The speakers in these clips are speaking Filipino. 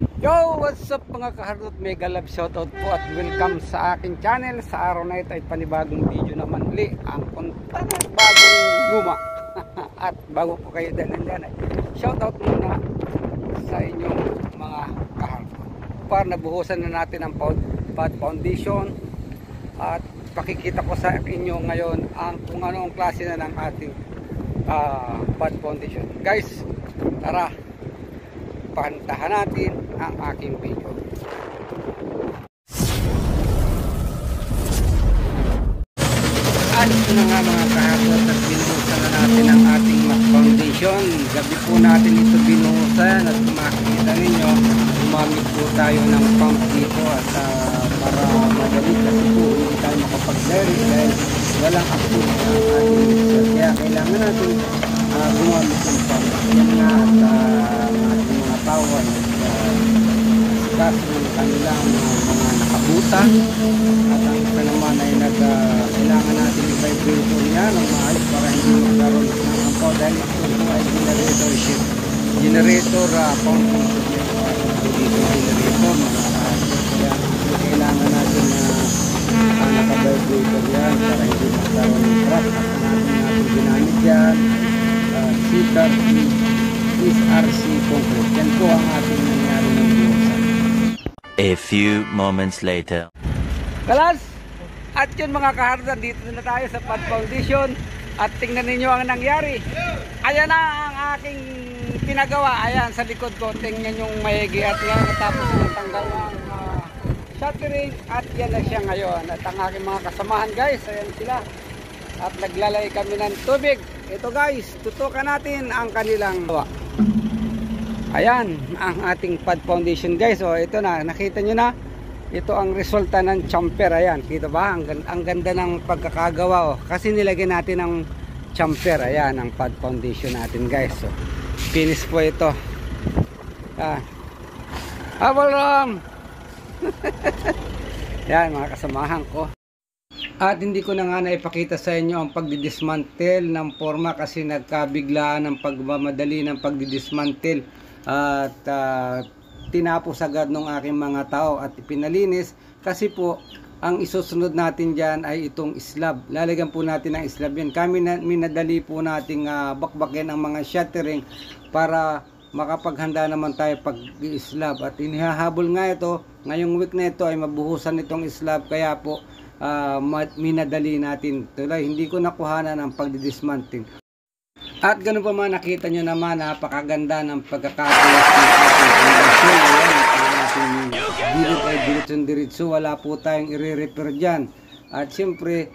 Yo! What's up mga kahardot? Mega love shoutout po at welcome sa aking channel. Sa araw na ito ay panibagong video naman uli. Ang kontan at bagong luma. At bago ko kayo dalhin dyan ay shoutout muna sa inyong mga kahardot. Para nabuhusan na natin ang pad foundation. At pakikita ko sa inyo ngayon kung ano ang klase na ng ating pad foundation. Guys, tara! Pantahan natin ang aking video. Ito na nga mga kahapon at binuhusan na natin ang ating mat foundation. Gabi po natin ito binuhusan at makikita ninyo gumamit po tayo ng pump dito at para madali kasi po hindi tayo makapag-dairy dahil walang active na ang ating mixer. Kaya kailangan natin gumamit ng pump. Yan nga at ating mga tawan at gas ng kanilang mga nakabutan at ang isa naman ay kailangan natin yung vibrator niya ng maayos para hindi magkaroon ng ampaw dahil ito ay generator shift generator pumping generator kaya kailangan natin na naka-vibrator yan para hindi magkaroon ng crack at natin ginamit yan CRC concrete. Yan po ang ating nangyari ng buwasan. A few moments later. Kalas! At yun mga kahardan, dito na tayo sa pad foundation. At tingnan ninyo ang nangyari. Ayan na ang aking pinagawa. Ayan sa likod ko. Tingnan yung mayigi at nga natapos ng tanggal ng shuttering. At yan na siya ngayon. At ang aking mga kasamahan guys, ayan sila. At naglalay kami ng tubig. Ito guys, tutukan natin ang kanilang gawa. Ayan ang ating pad foundation guys. O ito na, nakita nyo na. Ito ang resulta ng chamfer. Ayan, kita ba? Ang ganda ng pagkakagawa. Kasi nilagyan natin ng chamfer. Ayan ang pad foundation natin guys. So, finish po ito. Abalong! Yan mga kasamahan ko. At hindi ko na nga naipakita sa inyo ang pagdidismantle ng forma kasi nagkabiglaan ng pagmamadali ng pagdidismantle at tinapos agad ng aking mga tao at pinalinis kasi po ang isusunod natin dyan ay itong slab. Lalagyan po natin ng slab yan. Kami minadali po nating bakbakin ang mga shuttering para makapaghanda naman tayo pag-slab at inihahabol nga ito. Ngayong week na ito ay mabuhusan itong slab kaya po minadali natin. Tuloy, hindi ko nakuhanan ang pagdidismantle. At ganun pa man, nakita nyo naman napakaganda ng pagkakatulas ng dilit ay diretso, wala po tayong i-repair dyan. At siyempre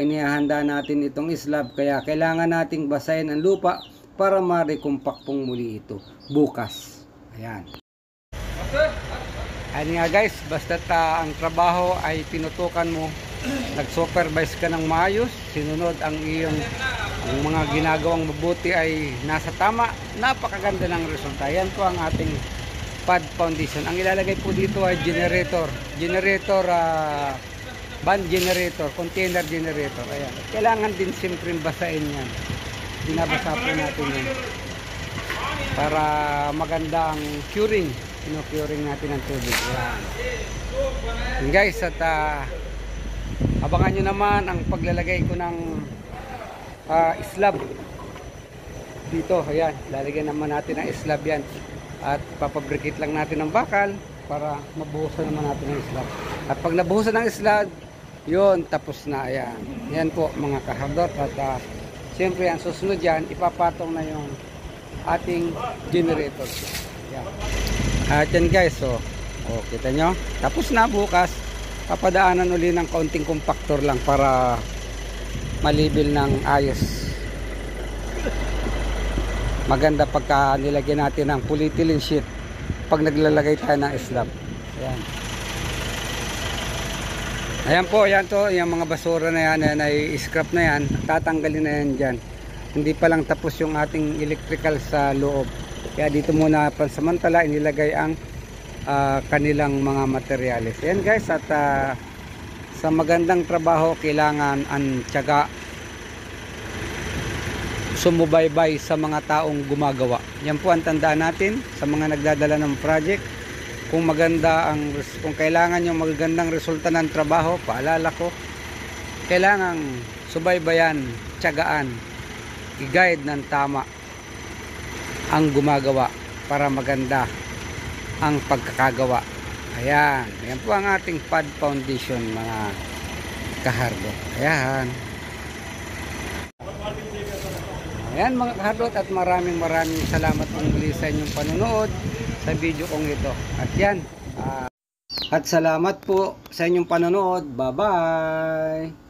inihahanda natin itong slab kaya kailangan nating basahin ang lupa para ma-recompact pong muli ito bukas. Ayan. Ayan nga guys, basta't ang trabaho ay tinutukan mo, nag-supervise ka ng maayos, sinunod ang iyong mga ginagawang mabuti ay nasa tama, napakaganda ng resulta. Yan po ang ating pad foundation. Ang ilalagay po dito ay generator, band generator, container generator. Ayan. Kailangan din siyempre basahin yan. Binabasa po natin yan para maganda ang curing. Curing natin ang tubig. Ayan. And guys, at abangan nyo naman ang paglalagay ko ng slab dito. Ayan, lalagyan naman natin ng slab yan at papabricate lang natin ng bakal para mabuhusan naman natin ng slab. At pag nabuhusan ng slab, yun, tapos na. Ayan, yan po mga kahardot. At siyempre ang susunod yan, ipapatong na yung ating generator. Ayan. At yan guys, so kita nyo, tapos na. Bukas papadaanan uli ng kaunting compactor lang para malibil ng ayos. Maganda pagka nilagyan natin ng polyethylene sheet pag naglalagay tayo ng slab. Ayan. Ayan po, yan to, yung mga basura na yan, yan ay scrap na yan, tatanggalin na yan dyan. Hindi pa lang tapos yung ating electrical sa loob. Kaya dito muna pansamantala inilagay ang kanilang mga materyales. Ayan guys, at sa magandang trabaho kailangan ang tiyaga, sumubaybay sa mga taong gumagawa. Yan po ang tandaan natin sa mga nagdadala ng project. kung kailangan yung magagandang resulta ng trabaho, paalala ko, kailangan subaybayan, tiyagaan, i-guide ng tama ang gumagawa para maganda ang pagkakagawa. Ayan, ayan po ang ating pad foundation, mga kahardot. Ayan. Ayan mga kahardot, at maraming salamat po muli sa inyong panonood sa video kong ito. At yan, at salamat po sa inyong panonood. Bye bye.